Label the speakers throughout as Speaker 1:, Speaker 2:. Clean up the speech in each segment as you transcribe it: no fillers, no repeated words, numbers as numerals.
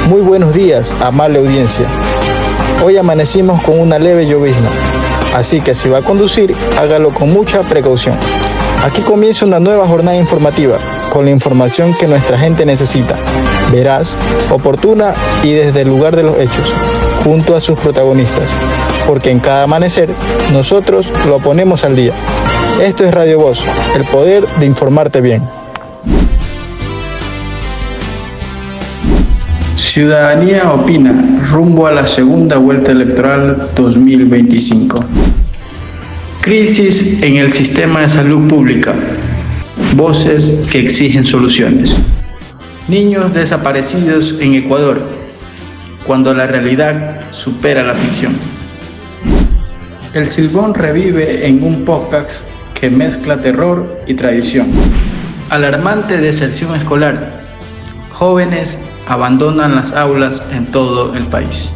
Speaker 1: Muy buenos días, amable audiencia. Hoy amanecimos con una leve llovizna, así que si va a conducir, hágalo con mucha precaución. Aquí comienza una nueva jornada informativa, con la información que nuestra gente necesita, veraz, oportuna y desde el lugar de los hechos, junto a sus protagonistas, porque en cada amanecer nosotros lo ponemos al día. Esto es Radio Voz, el poder de informarte bien. Ciudadanía opina rumbo a la segunda vuelta electoral 2025. Crisis en el sistema de salud pública. Voces que exigen soluciones. Niños desaparecidos en Ecuador, cuando la realidad supera la ficción. El Silbón revive en un podcast que mezcla terror y tradición. Alarmante deserción escolar. Jóvenes abandonan las aulas en todo el país.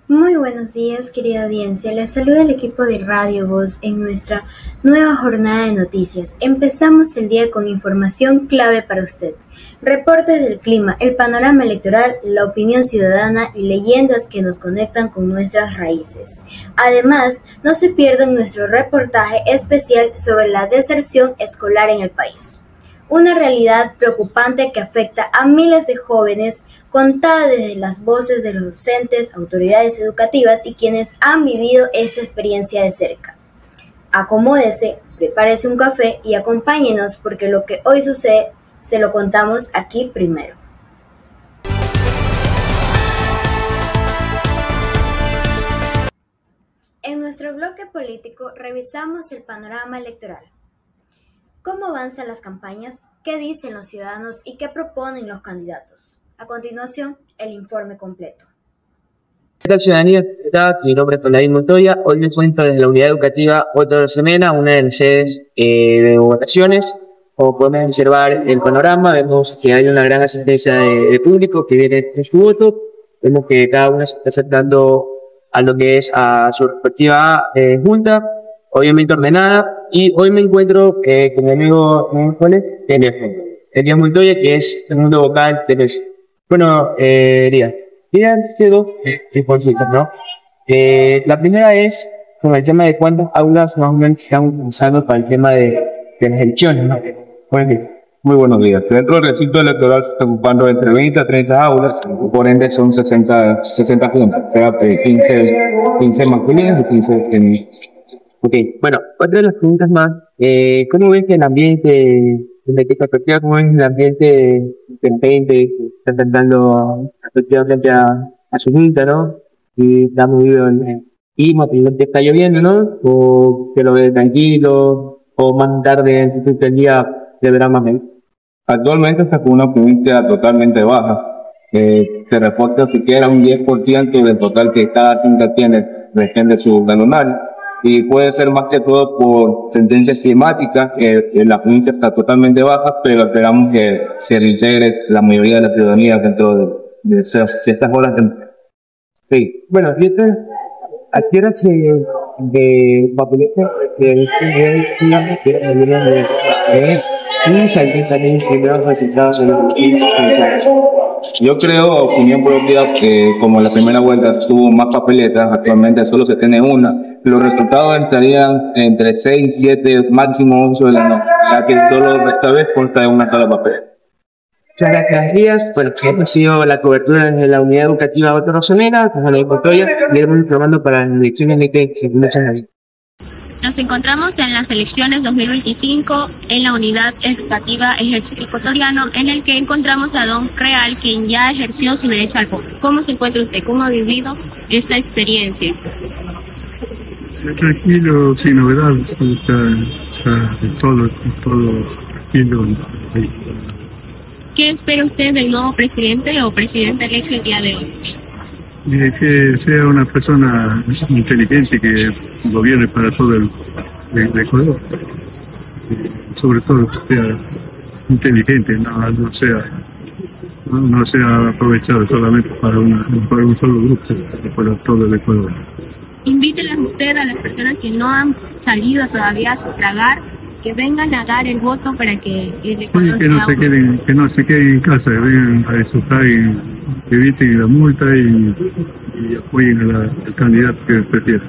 Speaker 2: Muy buenos días, querida audiencia. Les saluda el equipo de Radio Voz en nuestra nueva jornada de noticias. Empezamos el día con información clave para usted. Reportes del clima, el panorama electoral, la opinión ciudadana y leyendas que nos conectan con nuestras raíces. Además, no se pierdan nuestro reportaje especial sobre la deserción escolar en el país. Una realidad preocupante que afecta a miles de jóvenes, contada desde las voces de los docentes, autoridades educativas y quienes han vivido esta experiencia de cerca. Acomódese, prepárese un café y acompáñenos porque lo que hoy sucede se lo contamos aquí primero. En nuestro bloque político revisamos el panorama electoral. ¿Cómo avanzan las campañas? ¿Qué dicen los ciudadanos y qué proponen los candidatos? A continuación, el informe completo.
Speaker 3: ¿Qué tal, ciudadanía? Mi nombre es David Montoya. Hoy me encuentro desde la unidad educativa Otto Rosemena, una de las sedes de votaciones. Como podemos observar el panorama, vemos que hay una gran asistencia de público que viene en su voto. Vemos que cada uno se está acercando a lo que es a su respectiva junta, obviamente ordenada. Y hoy me encuentro con mi amigo, ¿cuál es? Elías Montoya, que es segundo vocal de PES. Bueno, Elías, dos consultas, ¿no? La primera es con el tema de cuántas aulas más o menos están pensando para el tema de las elecciones, ¿no?
Speaker 4: Muy buenos días. Dentro del recinto electoral se está ocupando entre 20 a 30 aulas, por ende son 60 juntas, o sea, 15 masculinas y 15 femeninas.
Speaker 3: Ok, bueno, otra de las preguntas más, ¿cómo ves que el ambiente, desde qué perspectiva, cómo ves el ambiente gente que está intentando efectivamente a su junta, ¿no? Y está movido y te está lloviendo, ¿no? O que lo ves tranquilo, o más tarde, en el día, deberá más bien.
Speaker 4: Actualmente está con una afluencia totalmente baja. Se reporta siquiera un 10% del total que cada junta tiene de su galonario. Y puede ser más que todo por tendencias climáticas, la afluencia está totalmente baja, pero esperamos que se reintegre la mayoría de la ciudadanía dentro de estas horas.
Speaker 3: Sí, bueno, y esto, ¿a qué hora de papeleta
Speaker 4: Yo creo, opinión propia, que como la primera vuelta tuvo más papeletas, actualmente solo se tiene una. Los resultados entrarían entre 6, 7, máximo 8 de la noche, ya que solo esta vez consta de una sola papeleta.
Speaker 3: Muchas gracias, Díaz. Bueno, esta ha sido la cobertura desde la unidad educativa Otto Rosemena, con David Montoya, y iremos informando para las elecciones de que muchas gracias.
Speaker 5: Nos encontramos en las elecciones 2025 en la unidad educativa Ejército Ecuatoriano, en el que encontramos a don Real, quien ya ejerció su derecho al voto. ¿Cómo se encuentra usted? ¿Cómo ha vivido esta experiencia?
Speaker 6: Tranquilo, sin novedades, está todo tranquilo.
Speaker 5: ¿Qué espera usted del nuevo presidente o presidente electo el día de hoy?
Speaker 6: Que sea una persona inteligente que gobierne para todo el Ecuador. Sobre todo que sea inteligente, no sea aprovechado solamente para un solo grupo, sino para todo el Ecuador.
Speaker 5: Invítelas usted a las personas que no han salido todavía a sufragar que vengan a dar el voto para que el Ecuador
Speaker 6: Oye, que no se queden en casa, que vengan a disfrutar y eviten la multa y apoyen al candidato que prefiera.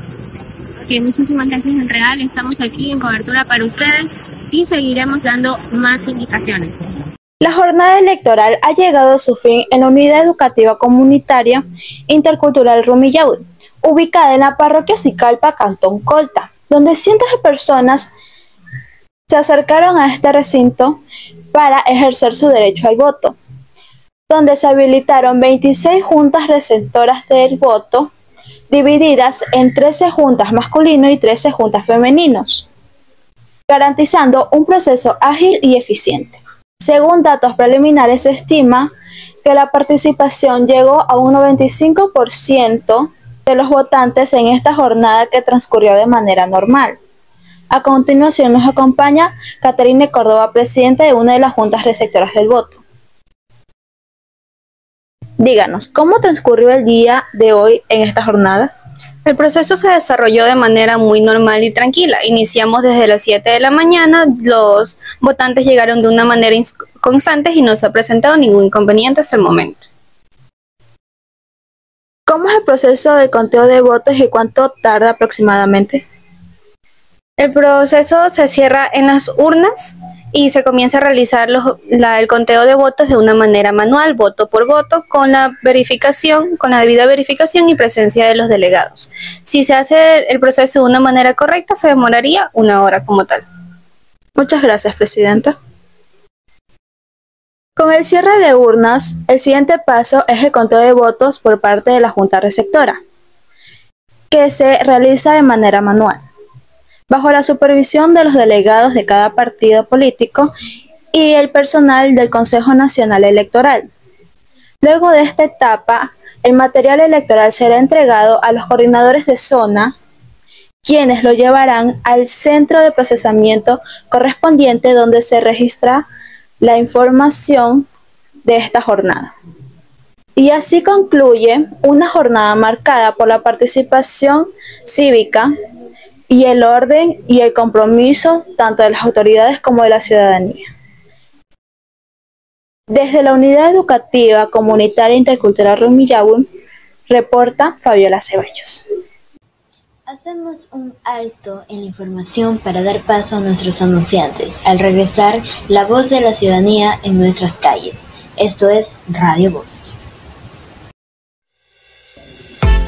Speaker 5: Ok, muchísimas gracias en real, estamos aquí en cobertura para ustedes y seguiremos dando más indicaciones.
Speaker 2: La jornada electoral ha llegado a su fin en la Unidad Educativa Comunitaria Intercultural Rumillahui, ubicada en la parroquia Sicalpa, Cantón Colta, donde cientos de personas se acercaron a este recinto para ejercer su derecho al voto, donde se habilitaron 26 juntas receptoras del voto, divididas en 13 juntas masculinos y 13 juntas femeninos, garantizando un proceso ágil y eficiente. Según datos preliminares, se estima que la participación llegó a un 95% de los votantes en esta jornada que transcurrió de manera normal. A continuación nos acompaña Caterine Córdoba, presidenta de una de las juntas receptoras del voto. Díganos, ¿cómo transcurrió el día de hoy en esta jornada?
Speaker 7: El proceso se desarrolló de manera muy normal y tranquila. Iniciamos desde las 7 de la mañana, los votantes llegaron de una manera constante y no se ha presentado ningún inconveniente hasta el momento.
Speaker 2: ¿Cómo es el proceso de conteo de votos y cuánto tarda aproximadamente?
Speaker 7: El proceso se cierra en las urnas y se comienza a realizar el conteo de votos de una manera manual, voto por voto, con la debida verificación y presencia de los delegados. Si se hace el proceso de una manera correcta, se demoraría 1 hora como tal.
Speaker 2: Muchas gracias, presidenta. Con el cierre de urnas, el siguiente paso es el conteo de votos por parte de la Junta Receptora, que se realiza de manera manual, bajo la supervisión de los delegados de cada partido político y el personal del Consejo Nacional Electoral. Luego de esta etapa, el material electoral será entregado a los coordinadores de zona, quienes lo llevarán al centro de procesamiento correspondiente donde se registra la información de esta jornada. Y así concluye una jornada marcada por la participación cívica y el orden y el compromiso tanto de las autoridades como de la ciudadanía. Desde la Unidad Educativa Comunitaria Intercultural Rumillahui, reporta Fabiola Ceballos.
Speaker 8: Hacemos un alto en la información para dar paso a nuestros anunciantes. Al regresar, la voz de la ciudadanía en nuestras calles. Esto es Radio Voz.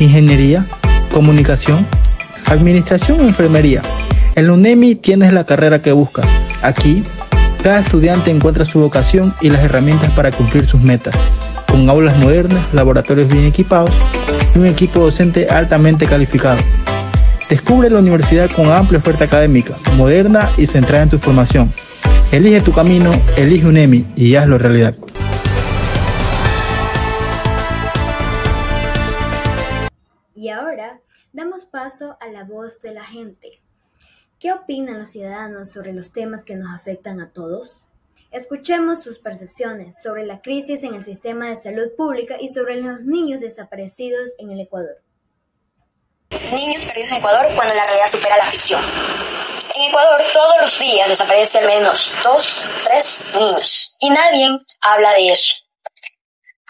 Speaker 1: Ingeniería, comunicación, administración o enfermería. En la UNEMI tienes la carrera que buscas. Aquí, cada estudiante encuentra su vocación y las herramientas para cumplir sus metas, con aulas modernas, laboratorios bien equipados y un equipo docente altamente calificado. Descubre la universidad con amplia oferta académica, moderna y centrada en tu formación. Elige tu camino, elige UNEMI y hazlo realidad.
Speaker 2: Y ahora damos paso a la voz de la gente. ¿Qué opinan los ciudadanos sobre los temas que nos afectan a todos? Escuchemos sus percepciones sobre la crisis en el sistema de salud pública y sobre los niños desaparecidos en el Ecuador.
Speaker 9: Niños perdidos en Ecuador cuando la realidad supera la ficción. En Ecuador todos los días desaparece al menos 2, 3 niños y nadie habla de eso.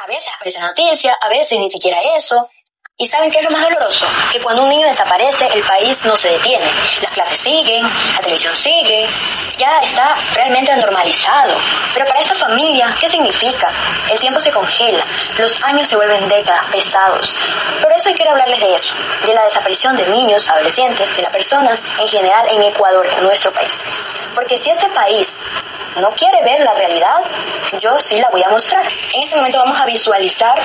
Speaker 9: A veces aparece la noticia, a veces ni siquiera eso. ¿Y saben qué es lo más doloroso? Que cuando un niño desaparece, el país no se detiene. Las clases siguen, la televisión sigue, ya está realmente normalizado. Pero para esa familia, ¿qué significa? El tiempo se congela, los años se vuelven décadas, pesados. Por eso hoy quiero hablarles de eso, de la desaparición de niños, adolescentes, de las personas en general en Ecuador, en nuestro país. Porque si ese país no quiere ver la realidad, yo sí la voy a mostrar. En este momento vamos a visualizar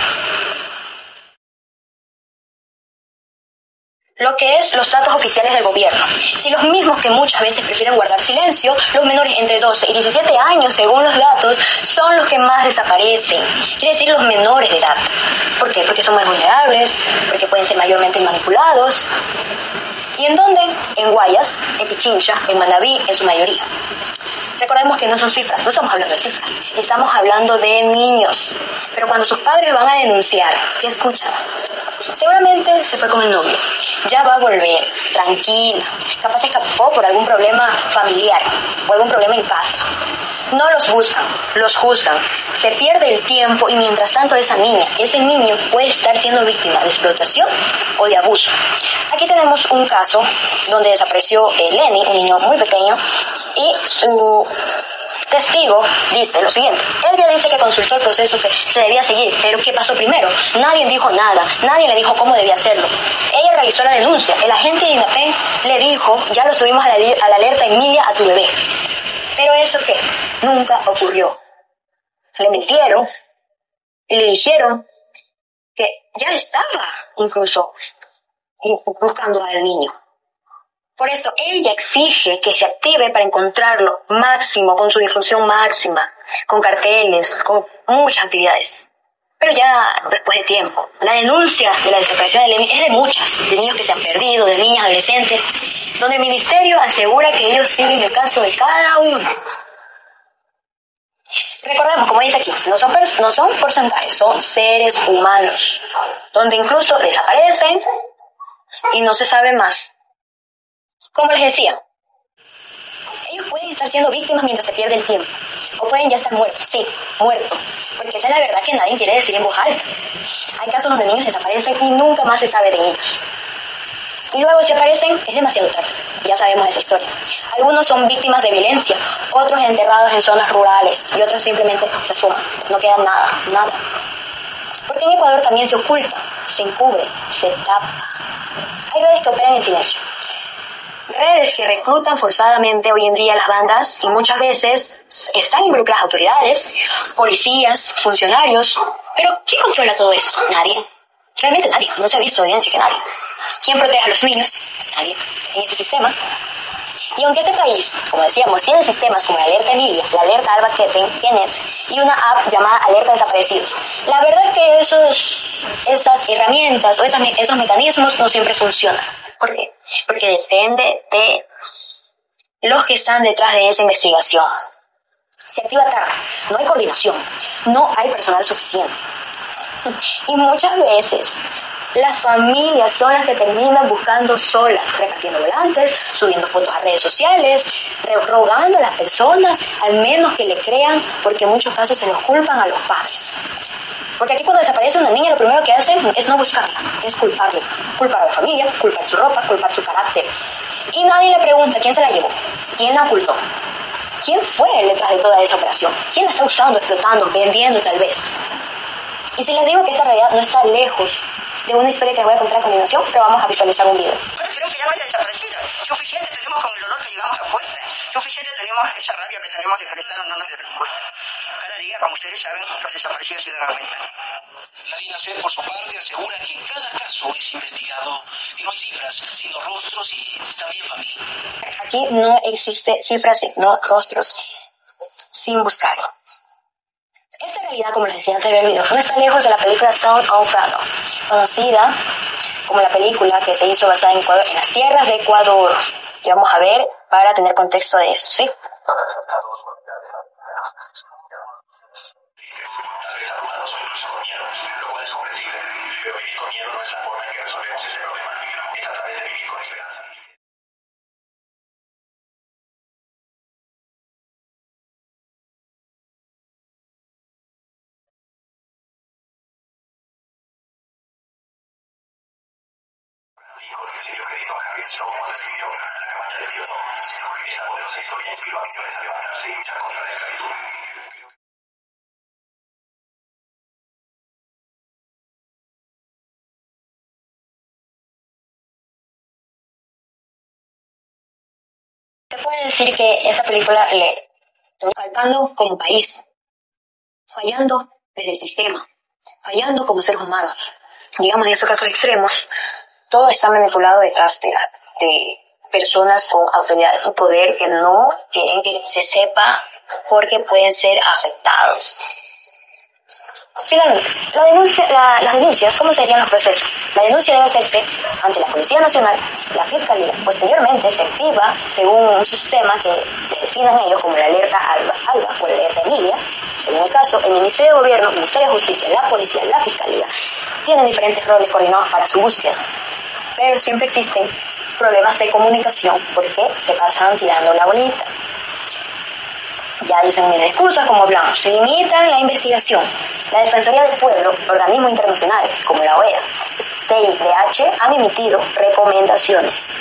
Speaker 9: lo que es los datos oficiales del gobierno. Si los mismos que muchas veces prefieren guardar silencio, los menores entre 12 y 17 años, según los datos, son los que más desaparecen. Quiere decir los menores de edad. ¿Por qué? Porque son más vulnerables, porque pueden ser mayormente manipulados. ¿Y en dónde? En Guayas, en Pichincha, en Manabí, en su mayoría. Recordemos que no son cifras, no estamos hablando de cifras, estamos hablando de niños. Pero cuando sus padres van a denunciar, ¿qué escuchan? Se Seguramente se fue con el novio. Ya va a volver, tranquila. Capaz se escapó por algún problema familiar o algún problema en casa. No los buscan, los juzgan. Se pierde el tiempo y mientras tanto esa niña, ese niño puede estar siendo víctima de explotación o de abuso. Aquí tenemos un caso donde desapareció Lenny, un niño muy pequeño, y su testigo dice lo siguiente. Elvia dice que consultó el proceso que se debía seguir, pero ¿qué pasó primero? Nadie dijo nada, nadie le dijo cómo debía hacerlo. Ella realizó la denuncia, el agente de INAPEN le dijo, ya lo subimos a la alerta Emilia a tu bebé. Pero eso ¿qué? Nunca ocurrió. Le mintieron y le dijeron que ya estaba incluso buscando al niño. Por eso ella exige que se active para encontrarlo máximo, con su difusión máxima, con carteles, con muchas actividades. Pero ya después de tiempo, la denuncia de la desaparición de Lenny es de muchas, de niños que se han perdido, de niñas, adolescentes, donde el ministerio asegura que ellos siguen el caso de cada uno. Recordemos, como dice aquí, no son porcentajes, son seres humanos, donde incluso desaparecen y no se sabe más. Como les decía, ellos pueden estar siendo víctimas mientras se pierde el tiempo, o pueden ya estar muertos, sí, muertos, porque esa es la verdad que nadie quiere decir en voz alta. Hay casos donde niños desaparecen y nunca más se sabe de ellos. Y luego si aparecen, es demasiado tarde, ya sabemos esa historia. Algunos son víctimas de violencia, otros enterrados en zonas rurales y otros simplemente se fuman, no queda nada. Porque en Ecuador también se oculta, se encubre, se tapa. Hay redes que operan en silencio. Redes que reclutan forzadamente hoy en día las bandas y muchas veces están involucradas autoridades, policías, funcionarios. Pero ¿quién controla todo esto? Nadie. Realmente nadie. No se ha visto evidencia que nadie. ¿Quién protege a los niños? Nadie. En este sistema. Y aunque ese país, como decíamos, tiene sistemas como la alerta Emilia, la alerta Alba Kenneth y una app llamada Alerta Desaparecidos, la verdad es que esas herramientas o esos mecanismos no siempre funcionan. ¿Por qué? Porque depende de los que están detrás de esa investigación. Se activa tarde, no hay coordinación, no hay personal suficiente. Y muchas veces las familias son las que terminan buscando solas, repartiendo volantes, subiendo fotos a redes sociales, rogando a las personas al menos que le crean, porque en muchos casos se los culpan a los padres. Porque aquí cuando desaparece una niña lo primero que hacen es no buscarla, es culparle. Culpar a la familia, culpar su ropa, culpar su carácter. Y nadie le pregunta quién se la llevó, quién la ocultó, quién fue detrás de toda esa operación, quién la está usando, explotando, vendiendo tal vez. Y si les digo que esa realidad no está lejos de una historia que les voy a contar a continuación, pero vamos a visualizar un video.
Speaker 10: Pero creo que ya no haya desaparecido. Suficiente tenemos con el dolor que llevamos a puerta. Suficiente tenemos esa rabia que tenemos de que el Estado no nos dé respuesta. Cada día, como ustedes saben, los desaparecidos siguen aumentando.
Speaker 11: La DINASER, por su parte, asegura que en cada caso es investigado, que no hay cifras, sino rostros y también familia.
Speaker 9: Aquí no existe cifras, sino rostros, sin buscar. Esta realidad, como les decía antes de ver el video, no está lejos de la película Sound of Freedom, conocida como la película que se hizo basada en Ecuador, en las tierras de Ecuador. Y vamos a ver para tener contexto de esto, ¿sí? Se puede decir que esa película le está faltando como país, fallando desde el sistema, fallando como seres humanos. Digamos, en esos casos extremos, todo está manipulado detrás de personas con autoridad y poder que no quieren que se sepa porque pueden ser afectados. Finalmente, las denuncias, ¿cómo serían los procesos? La denuncia debe hacerse ante la Policía Nacional, la Fiscalía. Posteriormente se activa según un sistema que definan ellos como la alerta Alba o la alerta Emilia. Según el caso, el Ministerio de Gobierno, el Ministerio de Justicia, la Policía, la Fiscalía tienen diferentes roles coordinados para su búsqueda, pero siempre existen problemas de comunicación porque se pasan tirando la bolita. Ya dicen mil excusas, como hablamos, limitan la investigación. La Defensoría del Pueblo, organismos internacionales como la OEA, CIDH han emitido recomendaciones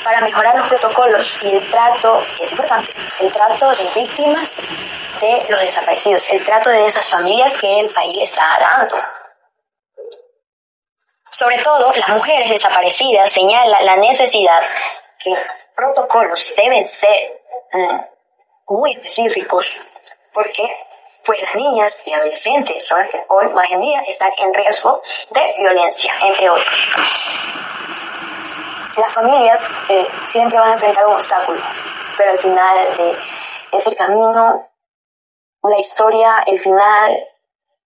Speaker 9: para mejorar los protocolos y el trato, es importante, el trato de víctimas de los desaparecidos, el trato de esas familias que el país está dando. Sobre todo, las mujeres desaparecidas señalan la necesidad que protocolos deben ser muy específicos, porque pues las niñas y adolescentes son las que hoy más en día están en riesgo de violencia, entre otros. Las familias siempre van a enfrentar un obstáculo, pero al final de ese camino, la historia, el final,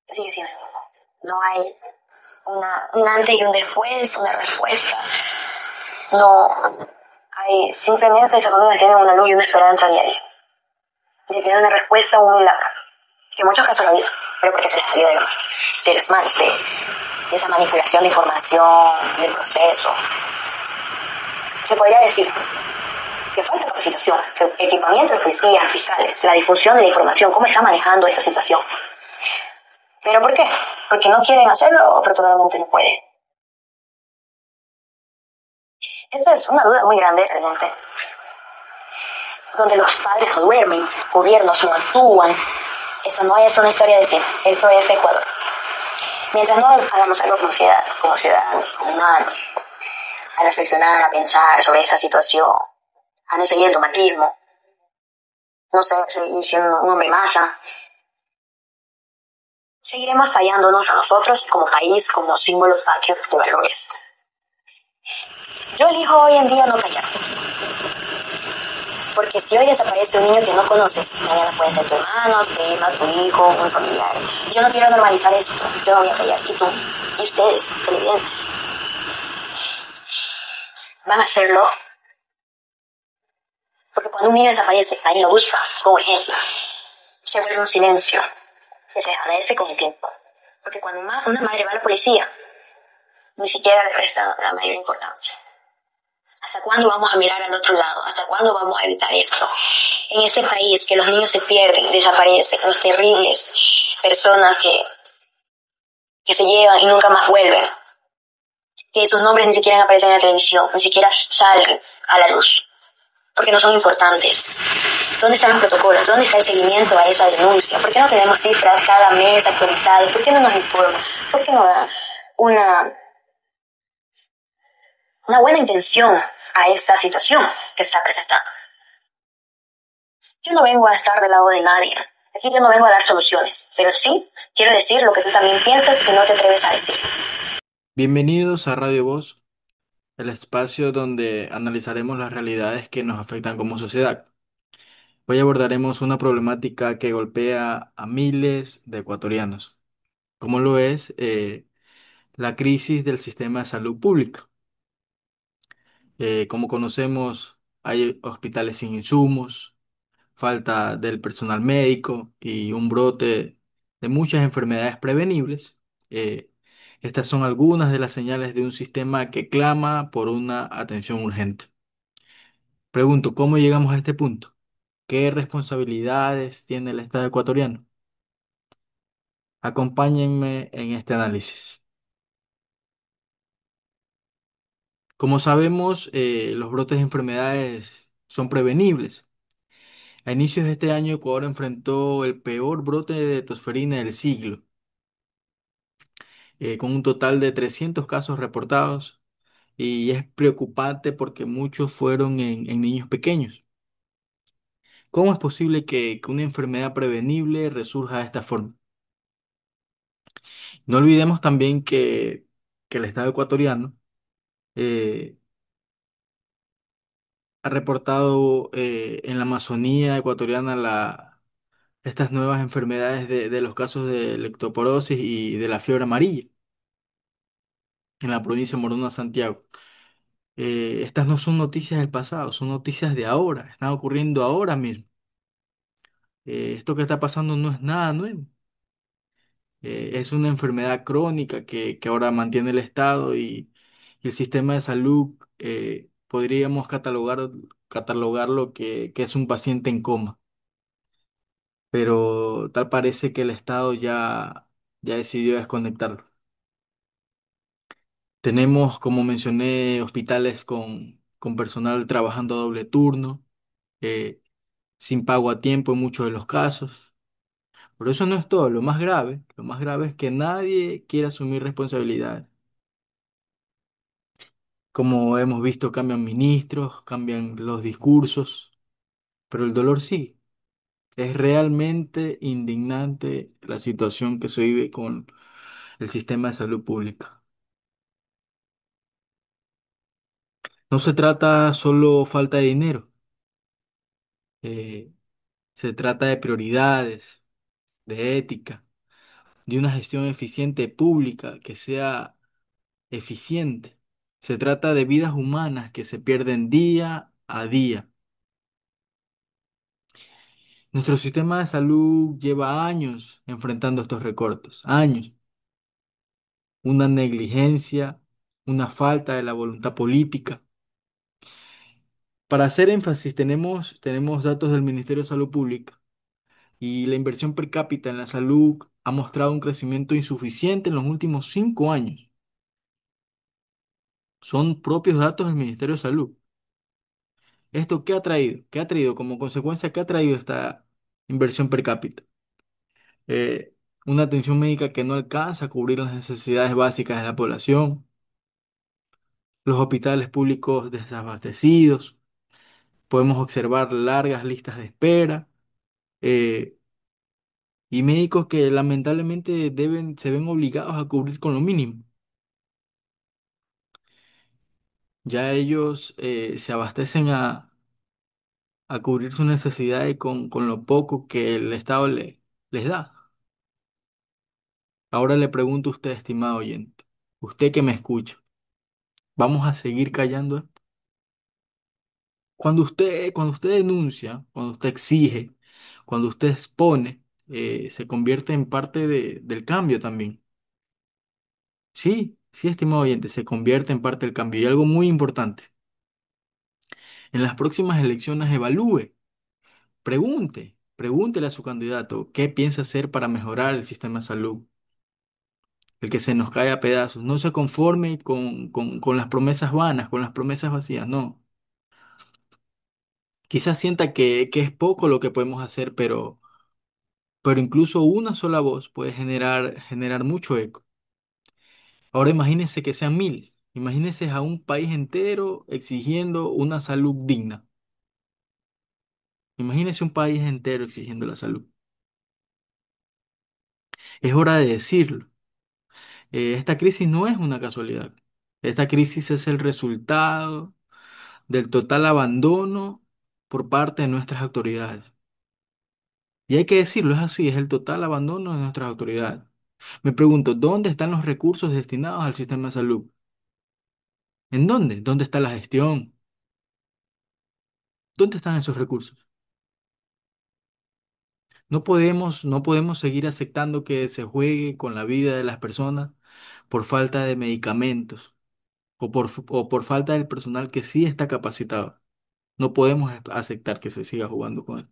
Speaker 9: sigue siendo el mismo. No hay un antes y un después, una respuesta. No hay, simplemente esas familias tienen una luz y una esperanza diaria de tener una respuesta o un milagro, que en muchos casos lo hizo, pero porque se les salió de las manos, de esa manipulación de información, del proceso. Se podría decir que falta capacitación, equipamiento de los policías, fiscales, la difusión de la información, cómo está manejando esta situación. ¿Pero por qué? Porque no quieren hacerlo o probablemente no pueden. Esta es una duda muy grande realmente, donde los padres no duermen, gobiernos no actúan. Esto no es una historia de cine, esto es Ecuador. Mientras no hagamos algo como ciudadanos, como humanos, a reflexionar, a pensar sobre esta situación, a no seguir el dogmatismo, no seguir siendo un hombre masa, seguiremos fallándonos a nosotros como país, como símbolos patrios de valores. Yo elijo hoy en día no callar. Porque si hoy desaparece un niño que no conoces, mañana puede ser tu hermano, tu prima, tu hijo, un familiar. Yo no quiero normalizar esto, yo no voy a callar. ¿Y tú? ¿Y ustedes, televidentes? ¿Van a hacerlo? Porque cuando un niño desaparece, alguien lo busca con urgencia. Se vuelve un silencio que se desvanece con el tiempo. Porque cuando una madre va a la policía, ni siquiera le presta la mayor importancia. ¿Hasta cuándo vamos a mirar al otro lado? ¿Hasta cuándo vamos a evitar esto? En ese país que los niños se pierden, desaparecen, los terribles personas que se llevan y nunca más vuelven, que sus nombres ni siquiera aparecen en la televisión, ni siquiera salen a la luz, porque no son importantes. ¿Dónde están los protocolos? ¿Dónde está el seguimiento a esa denuncia? ¿Por qué no tenemos cifras cada mes actualizadas? ¿Por qué no nos informan? ¿Por qué no da una buena intención a esta situación que se está presentando? Yo no vengo a estar del lado de nadie. Aquí yo no vengo a dar soluciones, pero sí quiero decir lo que tú también piensas y no te atreves a decir.
Speaker 1: Bienvenidos a Radio Voz, el espacio donde analizaremos las realidades que nos afectan como sociedad. Hoy abordaremos una problemática que golpea a miles de ecuatorianos, como lo es la crisis del sistema de salud pública. Como conocemos, hay hospitales sin insumos, falta del personal médico y un brote de muchas enfermedades prevenibles. Eh, Estas son algunas de las señales de un sistema que clama por una atención urgente. Pregunto, ¿cómo llegamos a este punto? ¿Qué responsabilidades tiene el Estado ecuatoriano? Acompáñenme en este análisis. Como sabemos, los brotes de enfermedades son prevenibles. A inicios de este año, Ecuador enfrentó el peor brote de tosferina del siglo, con un total de 300 casos reportados, y es preocupante porque muchos fueron en niños pequeños. ¿Cómo es posible que una enfermedad prevenible resurja de esta forma? No olvidemos también que el Estado ecuatoriano eh, ha reportado en la Amazonía ecuatoriana estas nuevas enfermedades de los casos de leptoporosis y de la fiebre amarilla en la provincia de Morona, Santiago. Estas no son noticias del pasado, son noticias de ahora, están ocurriendo ahora mismo. Esto que está pasando no es nada nuevo. Es una enfermedad crónica que ahora mantiene el Estado y el sistema de salud. Podríamos catalogarlo que es un paciente en coma, pero tal parece que el Estado ya decidió desconectarlo. Tenemos, como mencioné, hospitales con personal trabajando a doble turno, eh, sin pago a tiempo en muchos de los casos. Pero eso no es todo, lo más grave es que nadie quiere asumir responsabilidad. Como hemos visto, cambian ministros, cambian los discursos, pero el dolor sigue. Es realmente indignante la situación que se vive con el sistema de salud pública. No se trata solo falta de dinero, eh, se trata de prioridades, de ética, de una gestión eficiente pública que sea eficiente. Se trata de vidas humanas que se pierden día a día. Nuestro sistema de salud lleva años enfrentando estos recortes, años. Una negligencia, una falta de la voluntad política. Para hacer énfasis, tenemos datos del Ministerio de Salud Pública y la inversión per cápita en la salud ha mostrado un crecimiento insuficiente en los últimos 5 años. Son propios datos del Ministerio de Salud. ¿Esto qué ha traído? ¿Qué ha traído como consecuencia? ¿Qué ha traído esta inversión per cápita? Eh, una atención médica que no alcanza a cubrir las necesidades básicas de la población, los hospitales públicos desabastecidos, podemos observar largas listas de espera, eh, y médicos que lamentablemente se ven obligados a cubrir con lo mínimo. Ya ellos se abastecen a cubrir sus necesidades con lo poco que el Estado les da. Ahora le pregunto a usted, estimado oyente, usted que me escucha, ¿vamos a seguir callando esto? Cuando usted denuncia, cuando usted exige, cuando usted expone, se convierte en parte del cambio también. Sí, sí, estimado oyente, se convierte en parte del cambio. Y algo muy importante, en las próximas elecciones evalúe, pregúntele a su candidato qué piensa hacer para mejorar el sistema de salud, el que se nos cae a pedazos. No se conforme con las promesas vanas, con las promesas vacías, no. Quizás sienta que es poco lo que podemos hacer, pero incluso una sola voz puede generar mucho eco. Ahora imagínense que sean miles. Imagínense a un país entero exigiendo una salud digna. Imagínense un país entero exigiendo la salud. Es hora de decirlo. Esta crisis no es una casualidad. Esta crisis es el resultado del total abandono por parte de nuestras autoridades. Y hay que decirlo, es así, es el total abandono de nuestras autoridades. Me pregunto, ¿dónde están los recursos destinados al sistema de salud? ¿En dónde? ¿Dónde está la gestión? ¿Dónde están esos recursos? No podemos seguir aceptando que se juegue con la vida de las personas por falta de medicamentos o por falta del personal que sí está capacitado. No podemos aceptar que se siga jugando con él.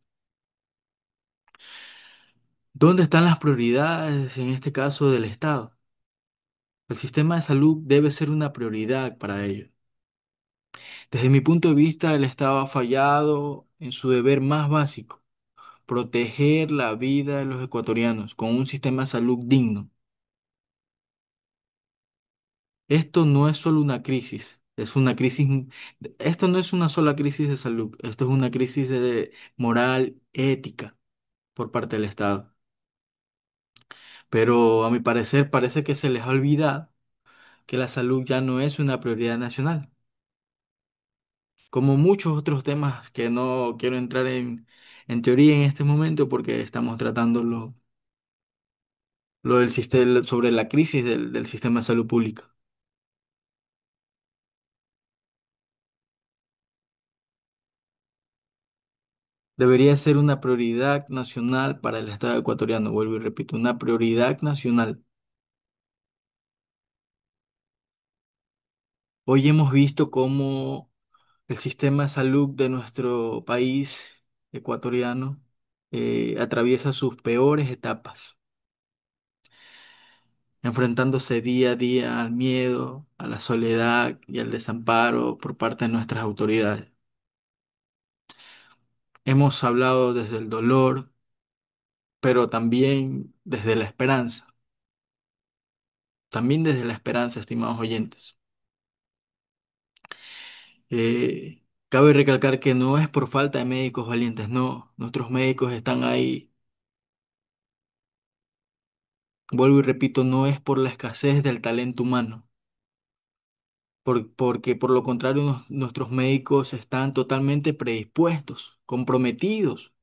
Speaker 1: ¿Dónde están las prioridades en este caso del Estado? El sistema de salud debe ser una prioridad para ellos. Desde mi punto de vista, el Estado ha fallado en su deber más básico, proteger la vida de los ecuatorianos con un sistema de salud digno. Esto no es solo una crisis, esto no es una sola crisis de salud, esto es una crisis de moral, ética por parte del Estado. Pero a mi parecer parece que se les ha olvidado que la salud ya no es una prioridad nacional, como muchos otros temas que no quiero entrar en teoría en este momento porque estamos tratando lo del sistema, sobre la crisis del sistema de salud pública. Debería ser una prioridad nacional para el Estado ecuatoriano, vuelvo y repito, una prioridad nacional. Hoy hemos visto cómo el sistema de salud de nuestro país ecuatoriano atraviesa sus peores etapas, enfrentándose día a día al miedo, a la soledad y al desamparo por parte de nuestras autoridades. Hemos hablado desde el dolor, pero también desde la esperanza. También desde la esperanza, estimados oyentes. Cabe recalcar que no es por falta de médicos valientes, no. Nuestros médicos están ahí. Vuelvo y repito, no es por la escasez del talento humano, porque por lo contrario nuestros médicos están totalmente predispuestos, comprometidos.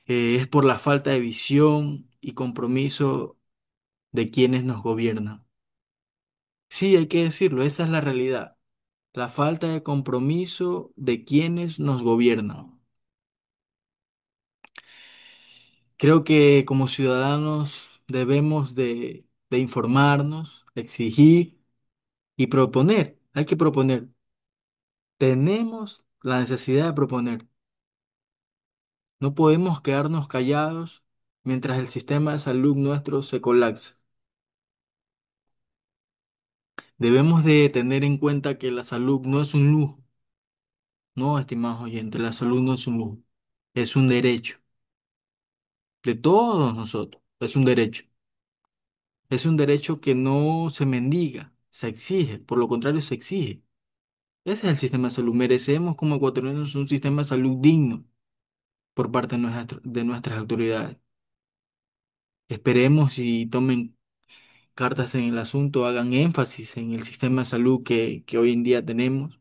Speaker 1: Es por la falta de visión y compromiso de quienes nos gobiernan. Sí, hay que decirlo, esa es la realidad. La falta de compromiso de quienes nos gobiernan. Creo que como ciudadanos debemos de informarnos, exigir y proponer. Hay que proponer. Tenemos la necesidad de proponer. No podemos quedarnos callados mientras el sistema de salud nuestro se colapsa. Debemos de tener en cuenta que la salud no es un lujo. No, estimados oyentes, la salud no es un lujo. Es un derecho de todos nosotros. Es un derecho. Es un derecho que no se mendiga, se exige. Por lo contrario, se exige. Ese es el sistema de salud. Merecemos como ecuatorianos un sistema de salud digno por parte de nuestras autoridades. Esperemos y tomen cartas en el asunto, hagan énfasis en el sistema de salud que hoy en día tenemos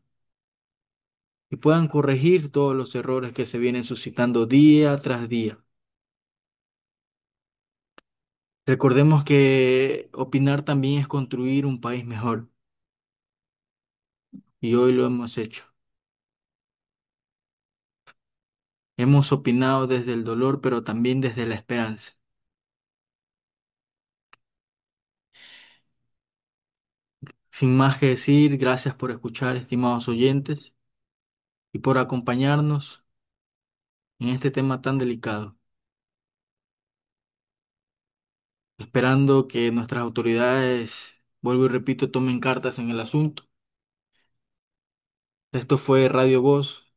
Speaker 1: y puedan corregir todos los errores que se vienen suscitando día tras día. Recordemos que opinar también es construir un país mejor y hoy lo hemos hecho. Hemos opinado desde el dolor, pero también desde la esperanza. Sin más que decir, gracias por escuchar, estimados oyentes, y por acompañarnos en este tema tan delicado, esperando que nuestras autoridades, vuelvo y repito, tomen cartas en el asunto. Esto fue Radio Voz.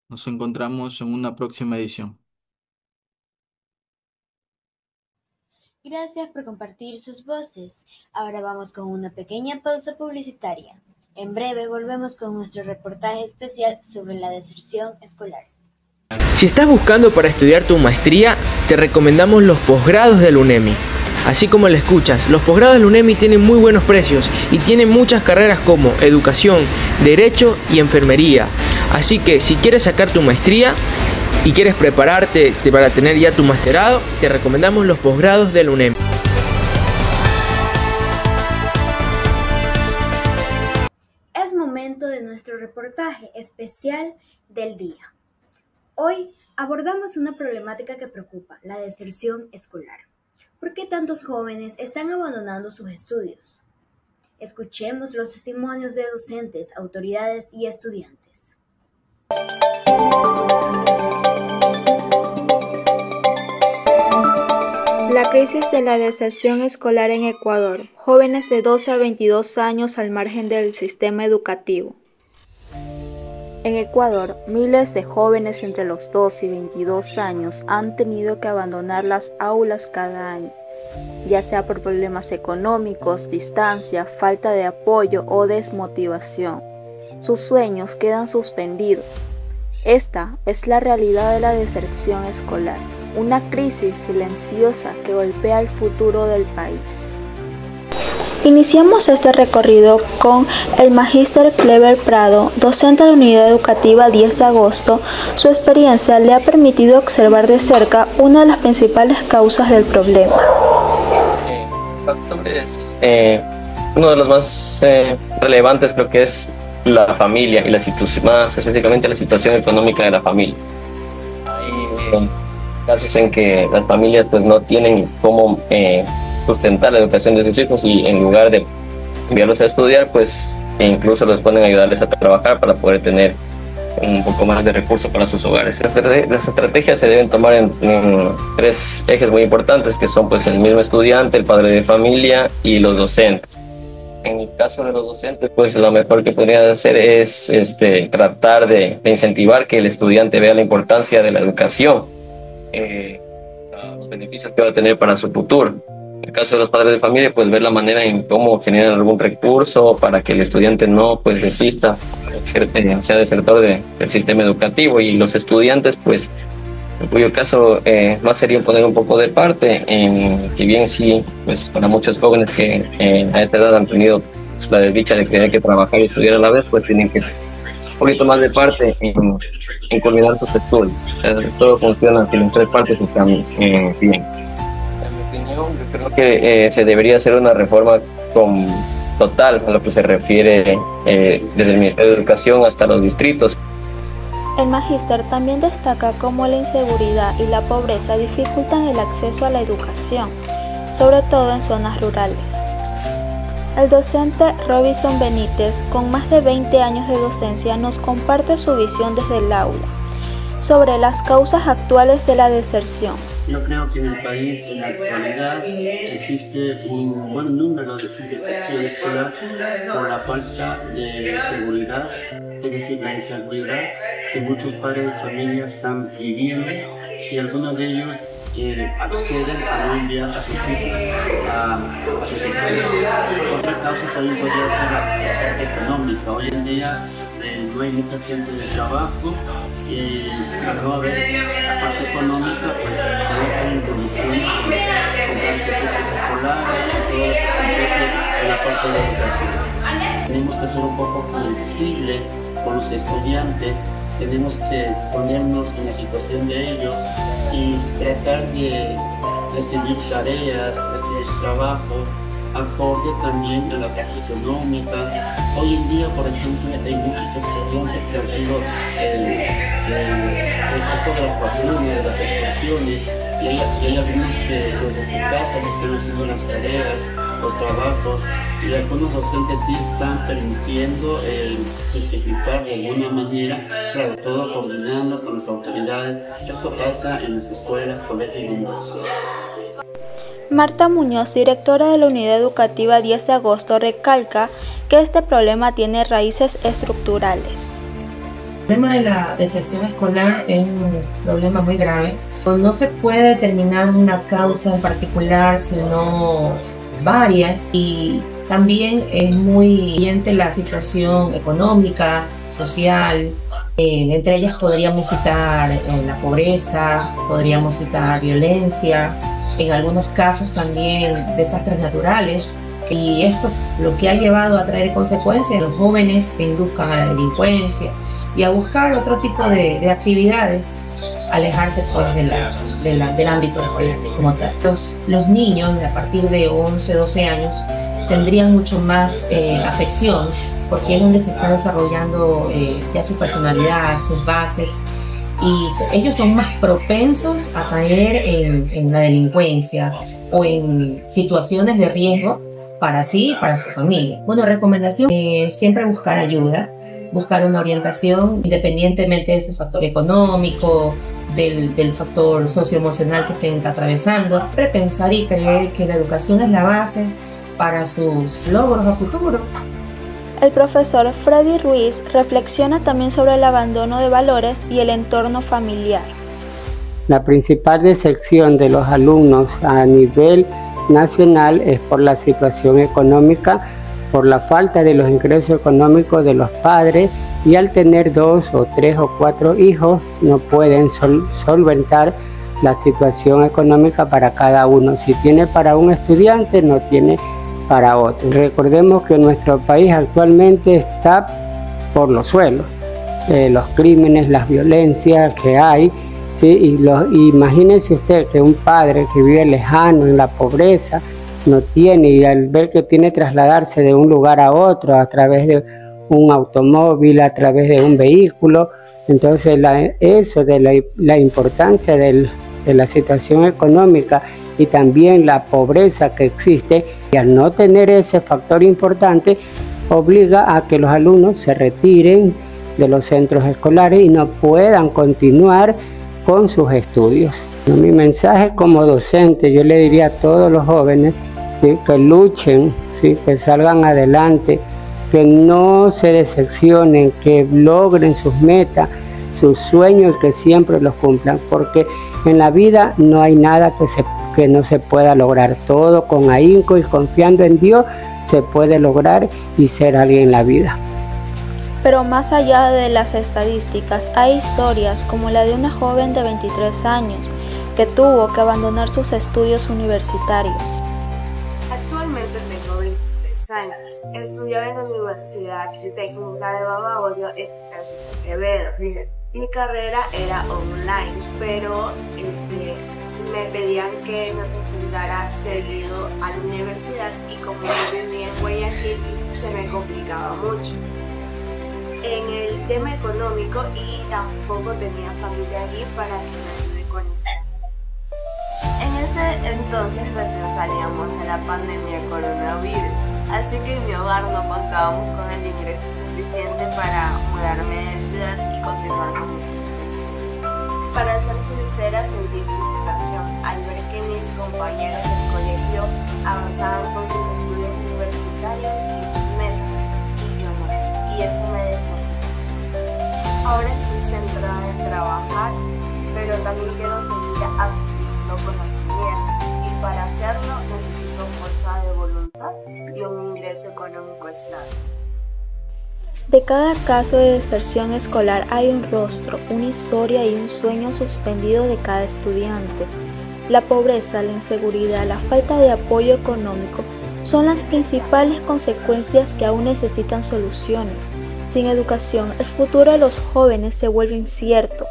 Speaker 1: Nos encontramos en una próxima edición.
Speaker 8: Gracias por compartir sus voces. Ahora vamos con una pequeña pausa publicitaria. En breve volvemos con nuestro reportaje especial sobre la deserción escolar.
Speaker 12: Si estás buscando para estudiar tu maestría, te recomendamos los posgrados del UNEMI. Así como lo escuchas, los posgrados del UNEMI tienen muy buenos precios y tienen muchas carreras como educación, derecho y enfermería. Así que si quieres sacar tu maestría y quieres prepararte para tener ya tu masterado, te recomendamos los posgrados del UNEMI.
Speaker 2: Es momento de nuestro reportaje especial del día. Hoy abordamos una problemática que preocupa, la deserción escolar. ¿Por qué tantos jóvenes están abandonando sus estudios? Escuchemos los testimonios de docentes, autoridades y estudiantes.
Speaker 13: La crisis de la deserción escolar en Ecuador. Jóvenes de 12 a 22 años al margen del sistema educativo. En Ecuador, miles de jóvenes entre los 12 y 22 años han tenido que abandonar las aulas cada año, ya sea por problemas económicos, distancia, falta de apoyo o desmotivación. Sus sueños quedan suspendidos. Esta es la realidad de la deserción escolar, una crisis silenciosa que golpea el futuro del país. Iniciamos este recorrido con el magíster Clever Prado, docente de la Unidad Educativa 10 de agosto. Su experiencia le ha permitido observar de cerca una de las principales causas del problema.
Speaker 14: Factores, uno de los más relevantes creo que es la familia y la situación, más específicamente la situación económica de la familia. Hay casos en que las familias pues no tienen cómo sustentar la educación de sus hijos y en lugar de enviarlos a estudiar, pues incluso los ponen a ayudarles a trabajar para poder tener un poco más de recursos para sus hogares. Las estrategias se deben tomar en 3 ejes muy importantes, que son pues el mismo estudiante, el padre de familia y los docentes. En el caso de los docentes, pues lo mejor que podrían hacer es tratar de incentivar que el estudiante vea la importancia de la educación, los beneficios que va a tener para su futuro. En el caso de los padres de familia, pues ver la manera en cómo generan algún recurso para que el estudiante no pues desista, sea desertor del sistema educativo, y los estudiantes pues en cuyo caso más sería poner un poco de parte en que bien sí, pues para muchos jóvenes que a esta edad han tenido pues, la desdicha de tener que trabajar y estudiar a la vez, pues tienen que un poquito más de parte en coordinar sus estudios. O sea, todo funciona si las 3 partes están bien. Yo creo que se debería hacer una reforma total a lo que se refiere desde el Ministerio de Educación hasta los distritos.
Speaker 13: El magíster también destaca cómo la inseguridad y la pobreza dificultan el acceso a la educación, sobre todo en zonas rurales. El docente Robinson Benítez, con más de 20 años de docencia, nos comparte su visión desde el aula sobre las causas actuales de la deserción.
Speaker 15: Yo creo que en el país en la actualidad existe un buen número de deserción escolar por la falta de seguridad, es decir, la inseguridad que muchos padres de familia están viviendo, y algunos de ellos acceden a no enviar a sus hijos a sus escuelas. Otra causa también podría ser la parte económica. Hoy en día no hay mucha gente de trabajo, y al no haber la parte económica, pues no están en condiciones de comprar sus útiles escolares y todo en la parte de educación. Tenemos que ser un poco flexibles con los estudiantes, tenemos que ponernos en la situación de ellos y tratar de recibir tareas, recibir trabajo, acorde también a la parte económica. Hoy en día, por ejemplo, hay muchos estudiantes que han sido el costo de las vacunas, de las excursiones, y hay algunos que desde sus casas están haciendo las tareas, los trabajos, y algunos docentes sí están permitiendo justificar de alguna manera, claro, todo coordinando con las autoridades. Esto pasa en las escuelas, colegios y universidades.
Speaker 13: Marta Muñoz, directora de la Unidad Educativa 10 de Agosto, recalca que este problema tiene raíces estructurales.
Speaker 16: El problema de la deserción escolar es un problema muy grave. No se puede determinar una causa en particular, sino varias, y también es muy evidente la situación económica, social. Entre ellas podríamos citar la pobreza, podríamos citar violencia, en algunos casos también desastres naturales, y esto lo que ha llevado a traer consecuencias, los jóvenes se induzcan a la delincuencia y a buscar otro tipo de actividades, alejarse pues del ámbito escolar como tal. Los niños a partir de 11, 12 años tendrían mucho más afección, porque es donde se está desarrollando ya su personalidad, sus bases, y ellos son más propensos a caer en la delincuencia o en situaciones de riesgo para sí y para su familia. Bueno, recomendación, siempre buscar ayuda, buscar una orientación independientemente de ese factor económico, del factor socioemocional que estén atravesando. Repensar y creer que la educación es la base para sus logros a futuro.
Speaker 13: El profesor Freddy Ruiz reflexiona también sobre el abandono de valores y el entorno familiar.
Speaker 17: La principal deserción de los alumnos a nivel nacional es por la situación económica, por la falta de los ingresos económicos de los padres, y al tener 2 o 3 o 4 hijos no pueden solventar la situación económica para cada uno. Si tiene para un estudiante, no tiene para otro. Recordemos que nuestro país actualmente está por los suelos, los crímenes, las violencias que hay, ¿sí? Imagínense usted que un padre que vive lejano en la pobreza no tiene, y al ver que tiene que trasladarse de un lugar a otro a través de un automóvil, a través de un vehículo. Entonces eso de la importancia de la situación económica y también la pobreza que existe, y al no tener ese factor importante, obliga a que los alumnos se retiren de los centros escolares y no puedan continuar con sus estudios. Mi mensaje como docente, yo le diría a todos los jóvenes, ¿sí?, que luchen, ¿sí?, que salgan adelante, que no se decepcionen, que logren sus metas, sus sueños, y que siempre los cumplan, porque en la vida no hay nada que no se pueda lograr. Todo con ahínco y confiando en Dios se puede lograr y ser alguien en la vida.
Speaker 13: Pero más allá de las estadísticas, hay historias como la de una joven de 23 años que tuvo que abandonar sus estudios universitarios.
Speaker 18: Actualmente tengo 23 años. Estudiaba en la Universidad Técnica de Babahoyo, Quevedo. Mi carrera era online, pero me pedían que me presentara seguido a la universidad, y como yo vivía en Guayaquil, se me complicaba mucho en el tema económico, y tampoco tenía familia allí para que me ayude con eso. En ese entonces recién salíamos de la pandemia del coronavirus, así que en mi hogar no contábamos con el ingreso suficiente para mudarme de ciudad y continuar con mi vida. Para ser sincera, sentí frustración al ver que mis compañeros del colegio avanzaban con sus estudios universitarios y sus metas, y yo no, y eso me dejó. Ahora estoy centrada en trabajar, pero también quiero seguir aprendiendo conocimientos, y para hacerlo necesito fuerza de voluntad y un ingreso económico estable.
Speaker 13: De cada caso de deserción escolar hay un rostro, una historia y un sueño suspendido de cada estudiante. La pobreza, la inseguridad, la falta de apoyo económico son las principales consecuencias que aún necesitan soluciones. Sin educación, el futuro de los jóvenes se vuelve incierto.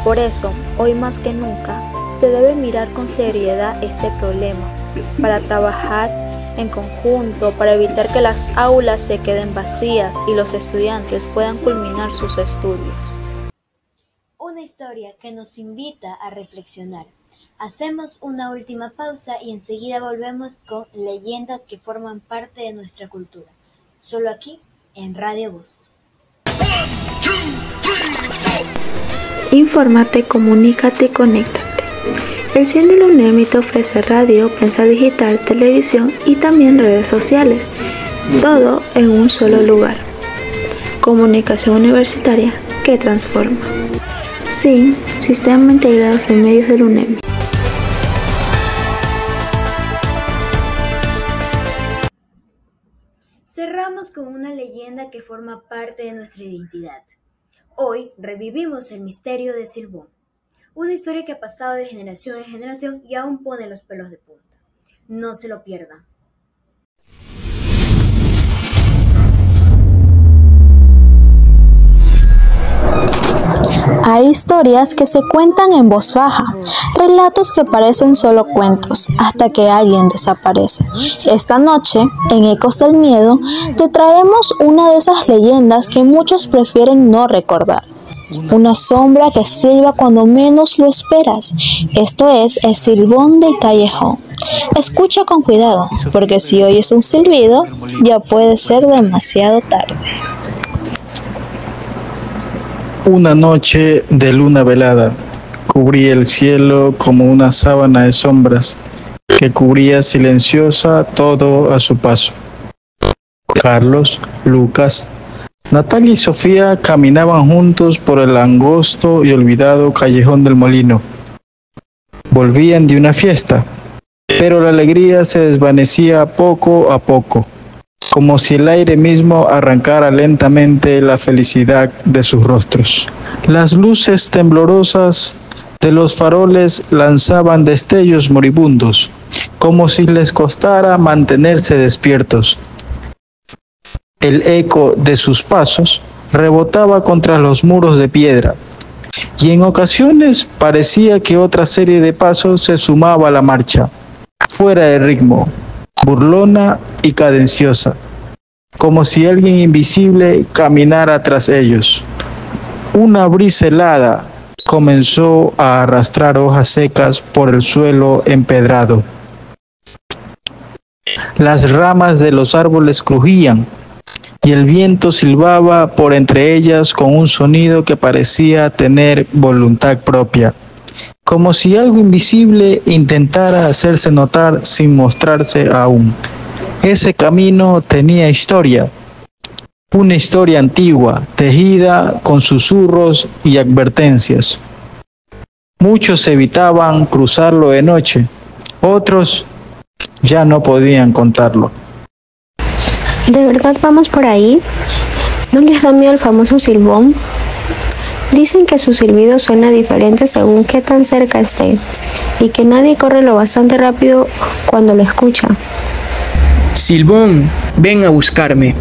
Speaker 13: Por eso, hoy más que nunca, se debe mirar con seriedad este problema, para trabajar en conjunto, para evitar que las aulas se queden vacías y los estudiantes puedan culminar sus estudios.
Speaker 8: Una historia que nos invita a reflexionar. Hacemos una última pausa y enseguida volvemos con leyendas que forman parte de nuestra cultura. Solo aquí, en Radio Voz.
Speaker 13: Infórmate, comunícate y conéctate. El CIEN de la UNEMI te ofrece radio, prensa digital, televisión y también redes sociales, todo en un solo lugar. Comunicación universitaria que transforma. CIN, Sistema Integrado de Medios de la UNEMI.
Speaker 2: Cerramos con una leyenda que forma parte de nuestra identidad. Hoy revivimos el misterio de Silbón. Una historia que ha pasado de generación en generación y aún pone los pelos de punta. No se lo pierdan.
Speaker 19: Hay historias que se cuentan en voz baja, relatos que parecen solo cuentos, hasta que alguien desaparece. Esta noche, en Ecos del Miedo, te traemos una de esas leyendas que muchos prefieren no recordar. Una sombra que silba cuando menos lo esperas. Esto es el silbón del callejón. Escucha con cuidado, porque si oyes un silbido, ya puede ser demasiado tarde.
Speaker 1: Una noche de luna velada, cubría el cielo como una sábana de sombras, que cubría silenciosa todo a su paso. Carlos, Lucas, Natalia y Sofía caminaban juntos por el angosto y olvidado callejón del molino. Volvían de una fiesta, pero la alegría se desvanecía poco a poco, como si el aire mismo arrancara lentamente la felicidad de sus rostros. Las luces temblorosas de los faroles lanzaban destellos moribundos, como si les costara mantenerse despiertos. El eco de sus pasos rebotaba contra los muros de piedra, y en ocasiones parecía que otra serie de pasos se sumaba a la marcha, fuera de ritmo, burlona y cadenciosa. como si alguien invisible caminara tras ellos. Una brisa helada comenzó a arrastrar hojas secas por el suelo empedrado. Las ramas de los árboles crujían y el viento silbaba por entre ellas con un sonido que parecía tener voluntad propia, como si algo invisible intentara hacerse notar sin mostrarse aún. Ese camino tenía historia, una historia antigua, tejida con susurros y advertencias. Muchos evitaban cruzarlo de noche, otros ya no podían contarlo.
Speaker 20: ¿De verdad vamos por ahí? ¿No les da miedo el famoso silbón? Dicen que su silbido suena diferente según qué tan cerca esté, y que nadie corre lo bastante rápido cuando lo escucha.
Speaker 12: Silbón, ven a buscarme.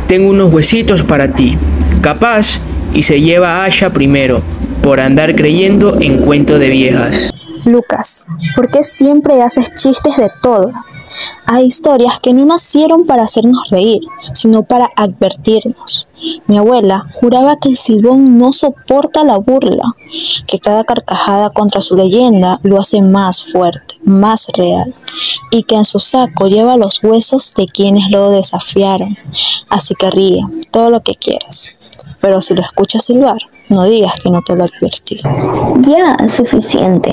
Speaker 12: Tengo unos huesitos para ti. Capaz, y se lleva a Asha primero, por andar creyendo en cuento de viejas.
Speaker 19: Lucas, ¿por qué siempre haces chistes de todo? Hay historias que no nacieron para hacernos reír, sino para advertirnos. Mi abuela juraba que el silbón no soporta la burla, que cada carcajada contra su leyenda lo hace más fuerte, más real, y que en su saco lleva los huesos de quienes lo desafiaron. Así que ríe todo lo que quieras, pero si lo escuchas silbar, no digas que no te lo advertí.
Speaker 8: Ya, suficiente.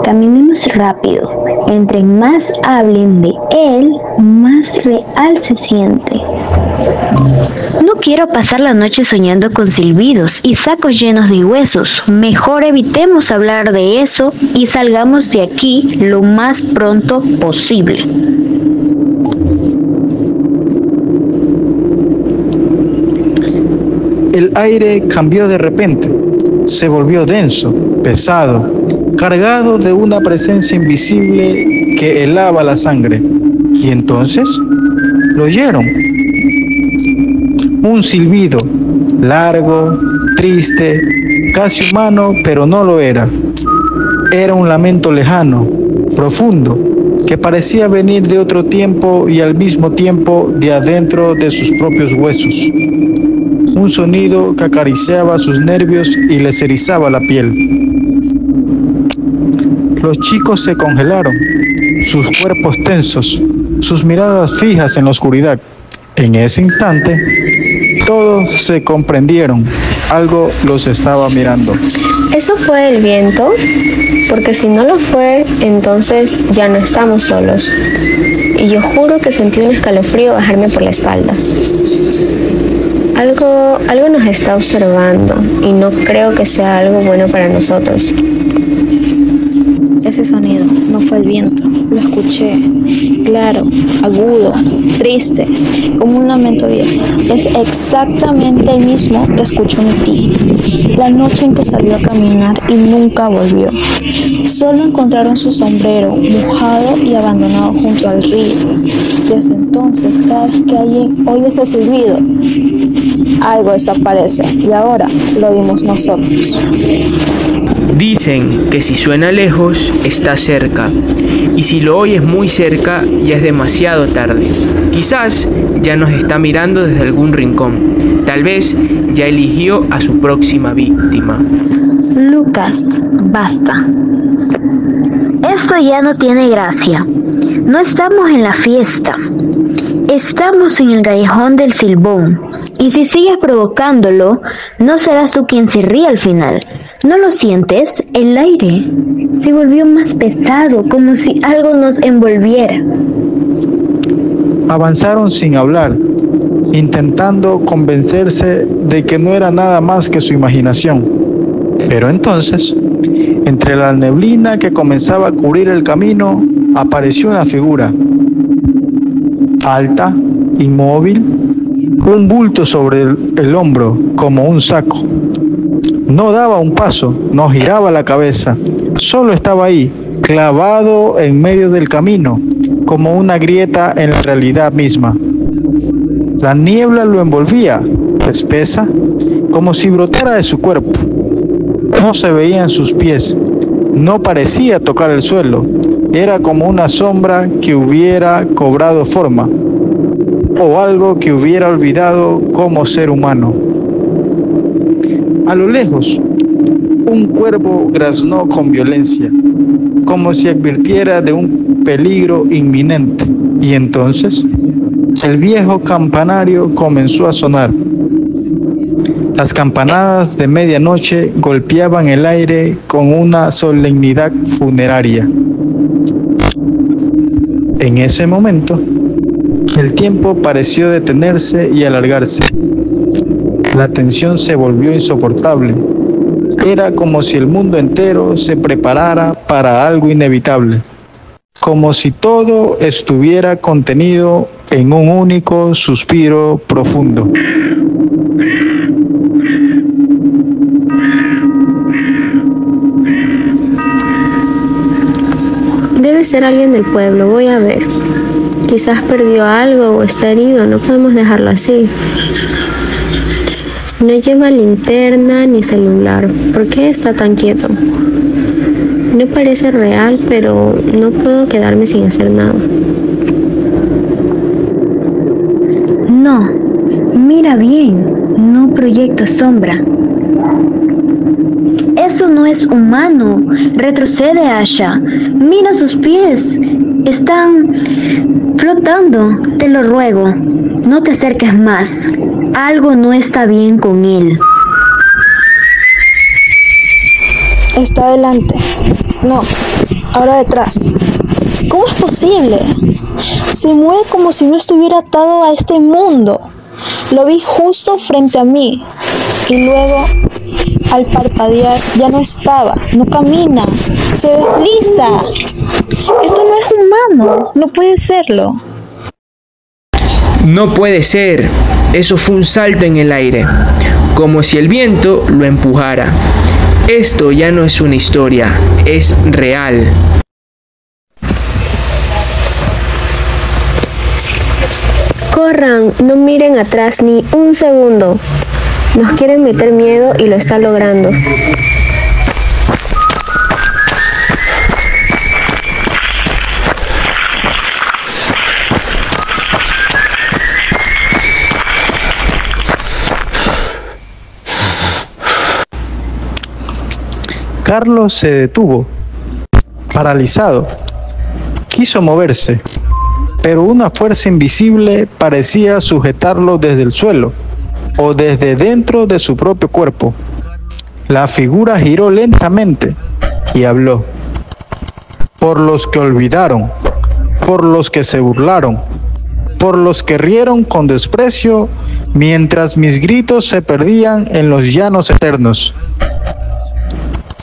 Speaker 8: Caminemos rápido. Entre más hablen de él, más real se siente. No quiero pasar la noche soñando con silbidos y sacos llenos de huesos. Mejor evitemos hablar de eso y salgamos de aquí lo más pronto posible.
Speaker 1: El aire cambió de repente, se volvió denso, pesado, cargado de una presencia invisible que helaba la sangre. Y entonces lo oyeron. Un silbido, largo, triste, casi humano, pero no lo era. Era un lamento lejano, profundo, que parecía venir de otro tiempo y al mismo tiempo de adentro de sus propios huesos. Un sonido que acariciaba sus nervios y les erizaba la piel. Los chicos se congelaron, sus cuerpos tensos, sus miradas fijas en la oscuridad. En ese instante, todos se comprendieron. Algo los estaba mirando.
Speaker 20: ¿Eso fue el viento? Porque si no lo fue, entonces ya no estamos solos. Y yo juro que sentí un escalofrío bajarme por la espalda. Algo nos está observando y no creo que sea algo bueno para nosotros.
Speaker 19: Ese sonido no fue el viento, lo escuché, claro, agudo, triste, como un lamento viejo. Es exactamente el mismo que escuchó mi tía, la noche en que salió a caminar y nunca volvió. Solo encontraron su sombrero mojado y abandonado junto al río. Desde entonces, cada vez que alguien oye ese silbido, algo desaparece y ahora lo oímos nosotros.
Speaker 12: Dicen que si suena lejos, está cerca, y si lo oyes muy cerca, ya es demasiado tarde. Quizás ya nos está mirando desde algún rincón. Tal vez ya eligió a su próxima víctima.
Speaker 8: Lucas, basta. Esto ya no tiene gracia. No estamos en la fiesta. Estamos en el callejón del silbón. Y si sigues provocándolo, no serás tú quien se ríe al final. ¿No lo sientes? El aire se volvió más pesado, como si algo nos envolviera.
Speaker 1: Avanzaron sin hablar, intentando convencerse de que no era nada más que su imaginación. Pero entonces, entre la neblina que comenzaba a cubrir el camino, apareció una figura. Alta, inmóvil, un bulto sobre el hombro, como un saco. No daba un paso, no giraba la cabeza, solo estaba ahí, clavado en medio del camino, como una grieta en la realidad misma. La niebla lo envolvía, espesa, como si brotara de su cuerpo. No se veían sus pies, no parecía tocar el suelo, era como una sombra que hubiera cobrado forma. o algo que hubiera olvidado como ser humano. A lo lejos, un cuervo graznó con violencia, como si advirtiera de un peligro inminente, y entonces el viejo campanario comenzó a sonar. Las campanadas de medianoche golpeaban el aire con una solemnidad funeraria. En ese momento, el tiempo pareció detenerse y alargarse. La tensión se volvió insoportable. Era como si el mundo entero se preparara para algo inevitable, como si todo estuviera contenido en un único suspiro profundo.
Speaker 20: Debe ser alguien del pueblo, voy a ver. Quizás perdió algo o está herido, no podemos dejarlo así. No lleva linterna ni celular. ¿Por qué está tan quieto? No parece real, pero no puedo quedarme sin hacer nada.
Speaker 21: No, mira bien, no proyecta sombra. Eso no es humano. Retrocede, Asha. Mira sus pies. Están flotando. Te lo ruego. No te acerques más. Algo no está bien con él.
Speaker 19: Está adelante. No, ahora detrás. ¿Cómo es posible? Se mueve como si no estuviera atado a este mundo. Lo vi justo frente a mí. Y luego, al parpadear, ya no estaba. No camina. Se desliza. Esto no es humano. No puede serlo.
Speaker 12: No puede ser. Eso fue un salto en el aire, como si el viento lo empujara. Esto ya no es una historia, es real.
Speaker 20: Corran, no miren atrás ni un segundo. Nos quieren meter miedo y lo está logrando.
Speaker 1: Carlos se detuvo, paralizado. Quiso moverse, pero una fuerza invisible parecía sujetarlo desde el suelo o desde dentro de su propio cuerpo. La figura giró lentamente y habló. Por los que olvidaron, por los que se burlaron, por los que rieron con desprecio, mientras mis gritos se perdían en los llanos eternos.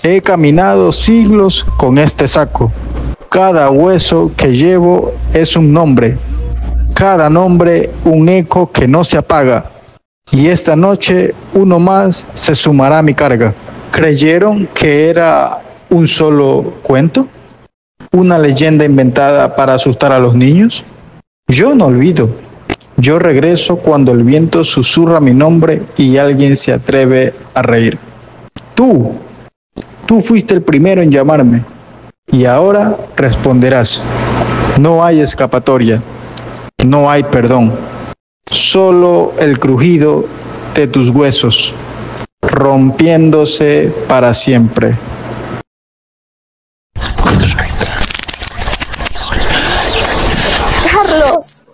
Speaker 1: He caminado siglos con este saco. Cada hueso que llevo es un nombre. Cada nombre un eco que no se apaga. Y esta noche uno más se sumará a mi carga. ¿Creyeron que era un solo cuento? ¿Una leyenda inventada para asustar a los niños? Yo no olvido. Yo regreso cuando el viento susurra mi nombre y alguien se atreve a reír. Tú fuiste el primero en llamarme y ahora responderás. No hay escapatoria, no hay perdón, solo el crujido de tus huesos, rompiéndose para siempre.
Speaker 19: Carlos,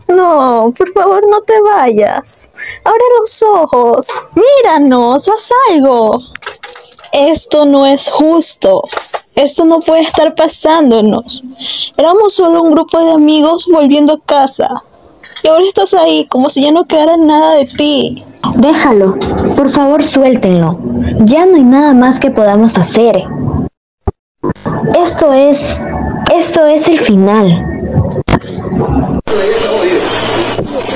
Speaker 19: no, por favor no te vayas. Abre los ojos, míranos, haz algo. Esto no es justo. Esto no puede estar pasándonos. Éramos solo un grupo de amigos volviendo a casa. Y ahora estás ahí, como si ya no quedara nada de ti.
Speaker 21: Déjalo. Por favor, suéltenlo. Ya no hay nada más que podamos hacer. Esto es el final.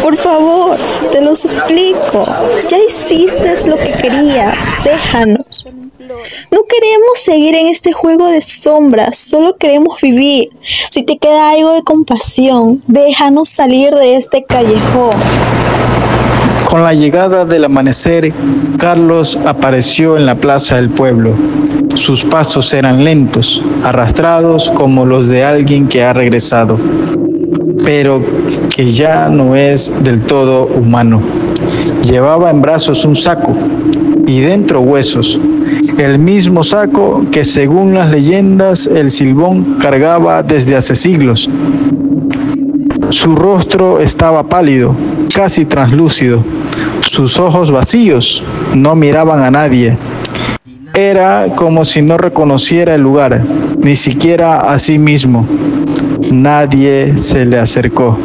Speaker 19: Por favor, te lo suplico. Ya hiciste lo que querías. Déjanos. No queremos seguir en este juego de sombras, solo queremos vivir. Si te queda algo de compasión, déjanos salir de este callejón.
Speaker 1: Con la llegada del amanecer, Carlos apareció en la plaza del pueblo. Sus pasos eran lentos, arrastrados como los de alguien que ha regresado. Pero que ya no es del todo humano. Llevaba en brazos un saco y dentro huesos, el mismo saco que según las leyendas el Silbón cargaba desde hace siglos. Su rostro estaba pálido, casi translúcido, sus ojos vacíos, no miraban a nadie. Era como si no reconociera el lugar, ni siquiera a sí mismo. Nadie se le acercó.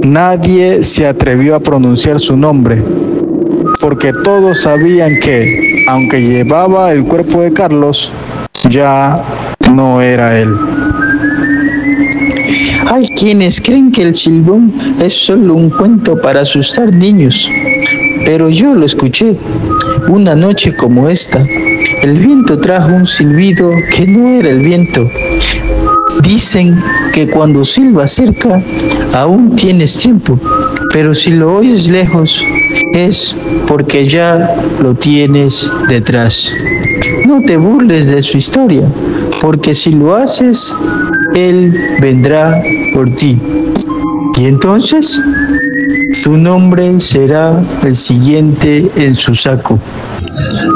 Speaker 1: Nadie se atrevió a pronunciar su nombre, porque todos sabían que, aunque llevaba el cuerpo de Carlos, ya no era él.
Speaker 4: Hay quienes creen que el Silbón es solo un cuento para asustar niños, pero yo lo escuché. Una noche como esta, el viento trajo un silbido que no era el viento. Dicen que cuando silba cerca, aún tienes tiempo, pero si lo oyes lejos, es porque ya lo tienes detrás. No te burles de su historia, porque si lo haces, él vendrá por ti. Y entonces, tu nombre será el siguiente en su saco.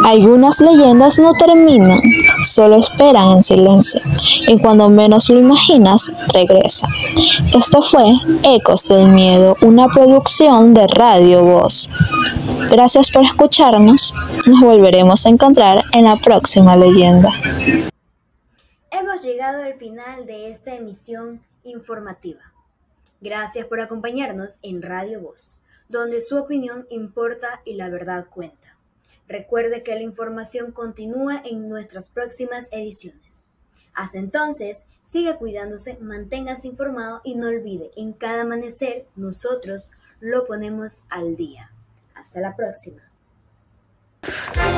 Speaker 19: Algunas leyendas no terminan, solo esperan en silencio, y cuando menos lo imaginas, regresa. Esto fue Ecos del Miedo, una producción de Radio Voz. Gracias por escucharnos, nos volveremos a encontrar en la próxima leyenda.
Speaker 2: Hemos llegado al final de esta emisión informativa. Gracias por acompañarnos en Radio Voz, donde su opinión importa y la verdad cuenta. Recuerde que la información continúa en nuestras próximas ediciones. Hasta entonces, siga cuidándose, manténgase informado y no olvide, en cada amanecer nosotros lo ponemos al día. Hasta la próxima.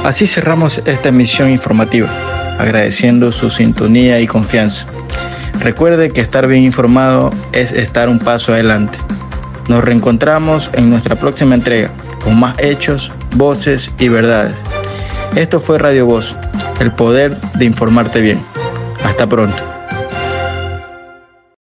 Speaker 1: Así cerramos esta emisión informativa, agradeciendo su sintonía y confianza. Recuerde que estar bien informado es estar un paso adelante. Nos reencontramos en nuestra próxima entrega, con más hechos, voces y verdades. Esto fue Radio Voz, el poder de informarte bien. Hasta pronto.